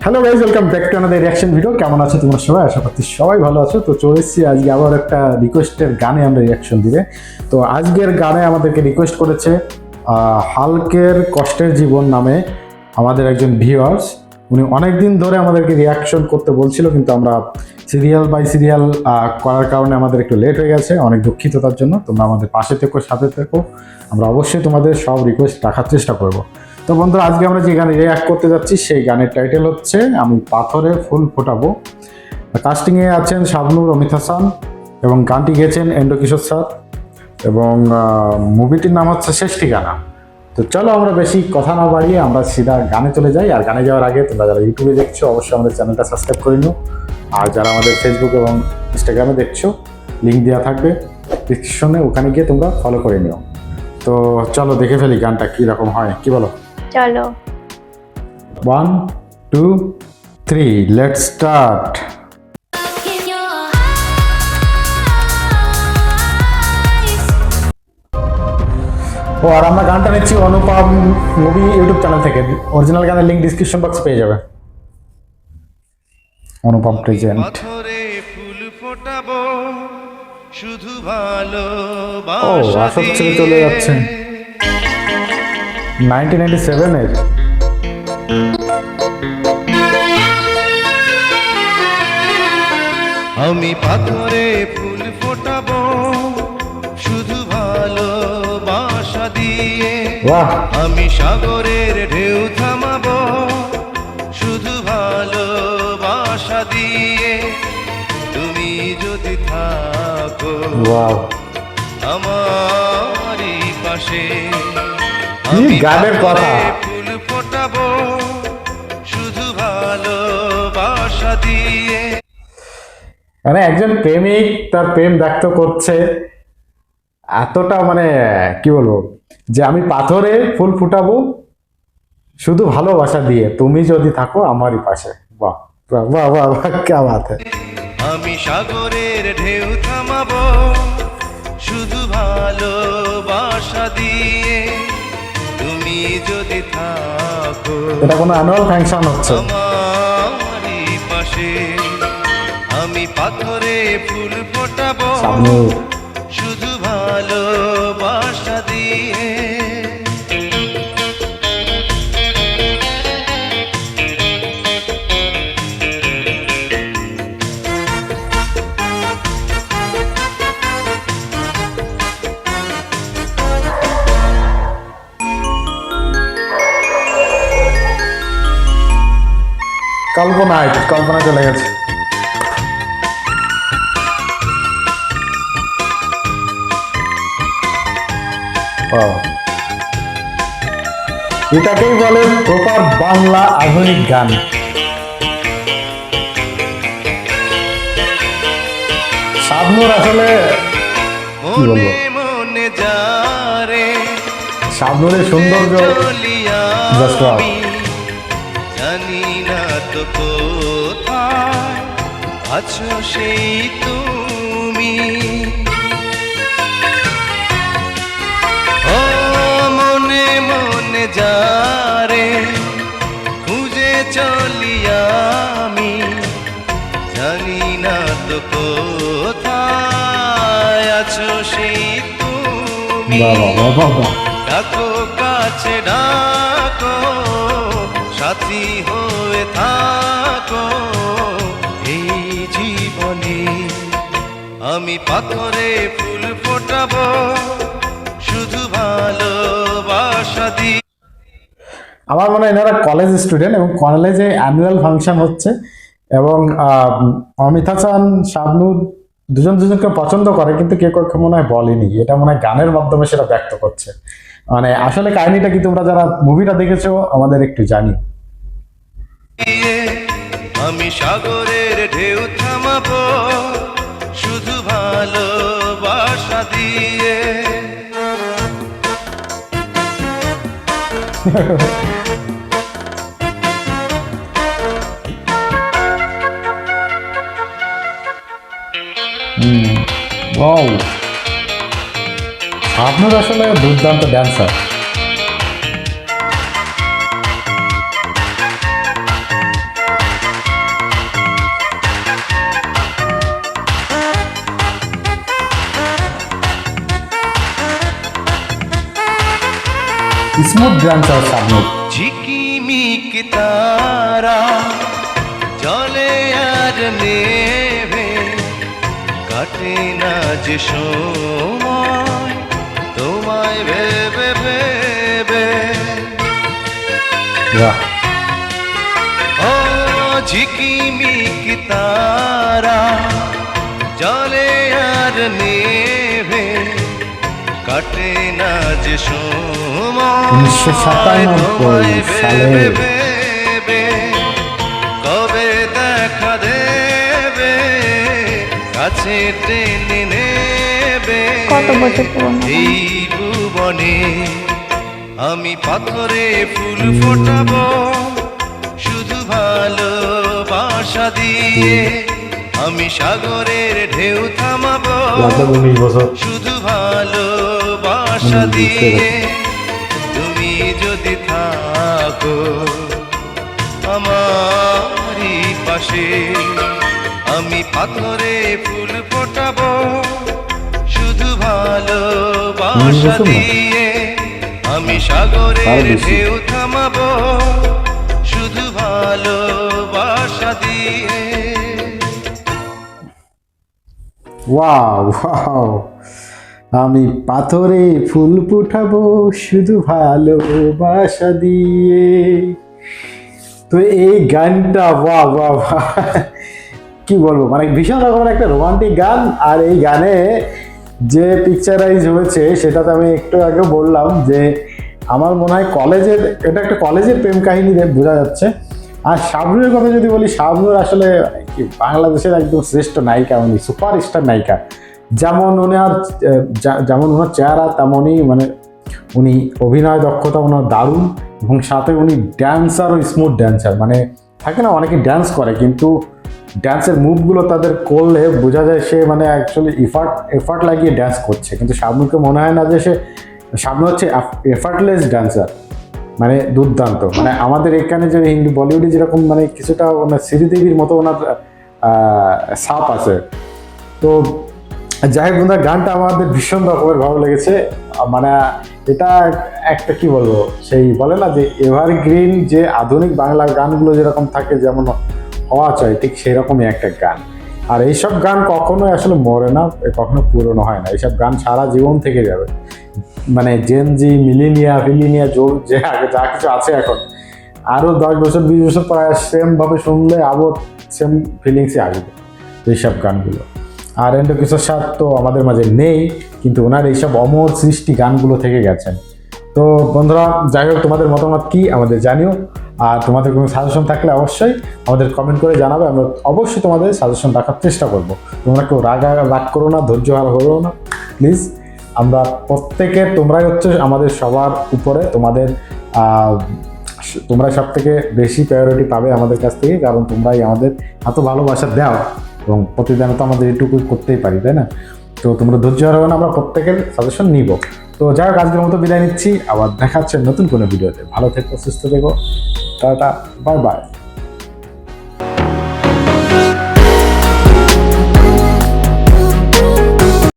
Hello guys, welcome back to another reaction video. কেমন আছো তোমরা সবাই? আশা করছি সবাই ভালো আছো। তো চলে এসেছি আজকে আবার একটা রিকোয়েস্টের গানে আমরা রিয়াকশন দিবে। তো আজকের গানে আমাদেরকে রিকোয়েস্ট করেছে হাল্কের কষ্টের জীবন নামে আমাদের একজন ভিউয়ার্স। উনি অনেকদিন ধরে আমাদেরকে রিয়াকশন করতে বলছিল, কিন্তু আমরা সিরিয়াল বাই সিরিয়াল করার কারণে আমাদের একটু লেট হয়ে গেছে। অনেক দুঃখিত তার জন্য। তোমরা আমাদের পাশে থেকো, সাথে থেকো। আমরা অবশ্যই তোমাদের সব রিকোয়েস্ট রাখার চেষ্টা করবো। তো বন্ধুরা, আজকে আমরা যে গানে রিঅ্যাক্ট করতে যাচ্ছি সেই গানের টাইটেল হচ্ছে আমি পাথরে ফুল ফোটাবো। কাস্টিংয়ে আছেন শাবনূর, অমিত হাসান, এবং গানটি গেয়েছেন এন্ড্র কিশোর স্যার, এবং মুভিটির নাম হচ্ছে শেষ ঠিকানা। তো চলো আমরা বেশি কথা না বাড়িয়ে আমরা সিধা গানে চলে যাই। আর গানে যাওয়ার আগে তোমরা যারা ইউটিউবে দেখছো অবশ্যই আমাদের চ্যানেলটা সাবস্ক্রাইব করে নিও। আর যারা আমাদের ফেসবুক এবং ইনস্টাগ্রামে দেখছো, লিঙ্ক দেওয়া থাকবে ডিসক্রিপশনে, ওখানে গিয়ে তোমরা ফলো করে নিও। তো চলো দেখে ফেলি গানটা কীরকম হয়, কি বলো? চলো 1, 2, 3, লেটস স্টার্ট। ও, আর আমরা গানটা নিচ্ছি অনুপম মুভি ইউটিউব চ্যানেল থেকে। অরিজিনাল গানের লিঙ্ক ডিসক্রিপশন বক্স পেয়ে যাবে। অনুপম প্রেজেন্ট। শুধু ও, ভালোবাসা আসল ছেলে চলে যাচ্ছে 1997 এর। আমি পাথরে ফুল ফোটাবো শুধু ভালোবাসা দিয়ে। বাহ, আমি সাগরের ঢেউ থামাবো শুধু ভালোবাসা দিয়ে। তুমি যদি থাকো ওয়াও, আমারই পাশে, কি গানের কথা! ফুল ফোটাবো শুধু ভালোবাসা দিয়ে। মানে একজন প্রেমিক তার প্রেম ব্যক্ত করছে এতটা, মানে কি বলবো, যে আমি পাথরে ফুল ফুটাবো শুধু ভালোবাসা দিয়ে, তুমি যদি থাকো আমারই পাশে। বাহ বাহ বাহ বাহ বাহ, क्या बात है। আমি সাগরের ঢেউ থামাবো শুধু ভালোবাসা দিয়ে। তুমি যদি থাকো এটা কোনো অ্যানুয়াল ফাংশন হচ্ছে। আমারই পাশে, আমি পাথরে ফুল ফোটাবো শাবনূর। শুধু ভালোবাসা দিয়ে। কল্পনা চলে গেছে। এটাকেই বলে প্রপার বাংলা আধুনিক গান। শাবনূর আসলে কি বলবো, মনে মনে যারে শাবনূরের সৌন্দর্য just wow। জানি না তো কোথায় আছো সেই তুমি। ও মনে মনে যারে খুঁজে চলি আমি, জানি না তো কোথায় আছো সেই তুমি। বাবা বাবা বাবা, ডাকো কাছে ডাকো, সাথী হয়ে থাকো এই জীবনে। আমি পাথরে ফুল ফোটাবো শুধু ভালোবাসা দিয়ে। আমার মনে হয় এনারা কলেজ স্টুডেন্ট এবং কলেজে অ্যানুয়াল ফাংশন হচ্ছে, এবং অমিত হাসান, শাবনূর দুজনকে পছন্দ করে, কিন্তু কেউ কেউ মনে হয় বলেনি। এটা মনে হয় গানের মাধ্যমে সেটা ব্যক্ত করছে। মানে আসলে কাহিনীটা কি, তোমরা যারা মুভিটা দেখেছো আমাদের একটু জানি। আমি সাগরের ঢেউ থামাবো শুধু ভালোবাসা দিয়ে। ওয়াও, শাবনূর আসলে দুর্দান্ত ড্যান্সার। Smooth dancer Shabnoor. ঝিকিমিক তারা জলে আর নেভে, কাটে না যে সময় তোমায় ভেবে ভেবে। বাহ, ও ঝিকিমিক তারা জলে আর নেভে, কাটে না যে সময় 1997 তোমায় সালে। ভেবে ভেবে। কবে দেখা দেবে, কাছে টেনে নেবে কত বছর পুরনো গান। এই ভুবনে। আমি পাথরে ফুল ফোটাবো শুধু ভালোবাসা দিয়ে, আমি সাগরের ঢেউ থামাবো লাগবে 19 বছর। শুধু ভালোবাসা দিয়ে। তুমি যদি থাকো আমারই পাশে, আমি পাথরে ফুল ফোটাবো শুধু ভালোবাসা বছর না? দিয়ে, আমি সাগরের তার বেশি। ঢেউ থামাবো শুধু ভালোবাসা দিয়ে। ওয়াও ওয়াও, আমি পাথরে ফুল ফুটাবো শুধু ভালোবাসা দিয়ে। তো এই গানটা বাহ বাহ বাহ, কি বলবো, মানে ভীষণ রকমের একটা রোমান্টিক গান। আর এই গানে যে পিকচারাইজ হয়েছে সেটাতে আমি একটু আগে বললাম যে আমার মনে হয় কলেজের, এটা একটা কলেজের প্রেম কাহিনী বোঝা যাচ্ছে। আর শাবনূরের কথা যদি বলি, শাবনূর আসলে কি বাংলাদেশের একদম শ্রেষ্ঠ নায়িকা, উনি সুপারস্টার নায়িকা। যেমন ওনার যেমন ওনার চেহারা তেমনই মানে উনি অভিনয় দক্ষতা ওনার দারুণ, এবং সাথে উনি ড্যান্সার ও স্মুথ ড্যান্সার। মানে থাকে না অনেকে ড্যান্স করে কিন্তু ড্যান্সের মুভগুলো তাদের করলে বোঝা যায় সে মানে অ্যাকচুয়ালি এফার্ট লাগিয়ে ড্যান্স করছে, কিন্তু শাবনূরকে মনে হয় না যে সে, শাবনূর হচ্ছে এফার্টলেস ড্যান্সার, মানে দুর্দান্ত। মানে আমাদের এখানে যে হিন্দি বলিউডে যেরকম মানে কিছুটা ওনার শ্রীদেবীর মতো ওনার ছাপ আছে। তো যাই হোক, ওনার গানটা আমাদের ভীষণ রকমের ভালো লেগেছে। মানে এটা একটা কি বলবো, সেই বলে না যে এভারগ্রিন, যে আধুনিক বাংলা গানগুলো যেরকম থাকে যেমন হওয়া চাই, ঠিক সেরকমই একটা গান। আর এইসব গান কখনোই আসলে মরে না, কখনো পুরনো হয় না, এইসব গান সারা জীবন থেকে যাবে। মানে জেনজি, মিলিনিয়া, ফিলিনিয়া, যে আগে যা কিছু আছে এখন, আরও 10 বছর 20 বছর পরে সেমভাবে শুনলে আবার সেম ফিলিংসই আসবে এইসব গানগুলো। আর এন্ড কিশোর স্যার তো আমাদের মাঝে নেই, কিন্তু ওনার এইসব অমর সৃষ্টি গানগুলো থেকে গেছেন। তো বন্ধুরা, যাই হোক, তোমাদের মতামত কি আমাদের জানিও। আর তোমাদের কোনো সাজেশন থাকলে অবশ্যই আমাদের কমেন্ট করে জানাবে, আমরা অবশ্যই তোমাদের সাজেশন রাখার চেষ্টা করব। তোমরা কেউ রাগ করো না, ধৈর্য হারা হলো না প্লিজ। আমরা প্রত্যেকের, তোমরাই হচ্ছে আমাদের সবার উপরে, তোমরা সব থেকে বেশি প্রায়োরিটি পাবে আমাদের কাছ থেকে, কারণ তোমরাই আমাদের এত ভালোবাসা দাও, এবং প্রতিদিন তো আমাদের এটুকু করতেই পারি, তাই না? তো তোমরা ধৈর্য হারাবে না, আমরা প্রত্যেকের সাজেশন নিব। তো যাই হোক, আজকের মতো বিদায় নিচ্ছি, আবার দেখা হচ্ছে নতুন কোনো ভিডিওতে। ভালো থেকো, সুস্থ থেকো, টাটা, বাই বাই।